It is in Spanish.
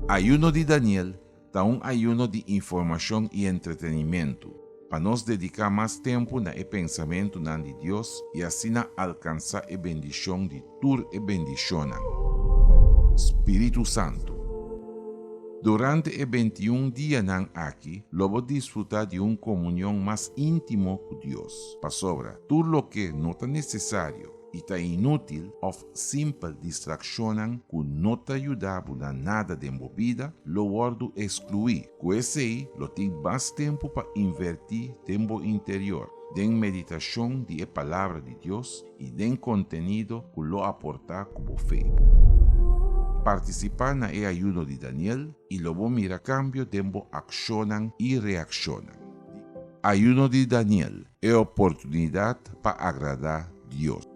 Ayuno de Daniel da un ayuno de información y entretenimiento, para nos dedicar más tiempo na el pensamiento de Dios y así na alcanzar la bendición de tur e bendición. Espíritu Santo. Durante el 21 días aquí, lobo disfrutar de una comunión más íntimo con Dios. Para sobra, todo lo que no está necesario y está inútil o simple distracción que no te ayuda a nada de movida, lo guardo excluir. Con ese, lo tengo más tiempo para invertir tiempo interior, den meditación de la palabra de Dios y den contenido que lo aporta como fe. Participar en el ayuno de Daniel y luego mira cambio de accionan y reaccionan. Ayuno de Daniel es oportunidad para agradar a Dios.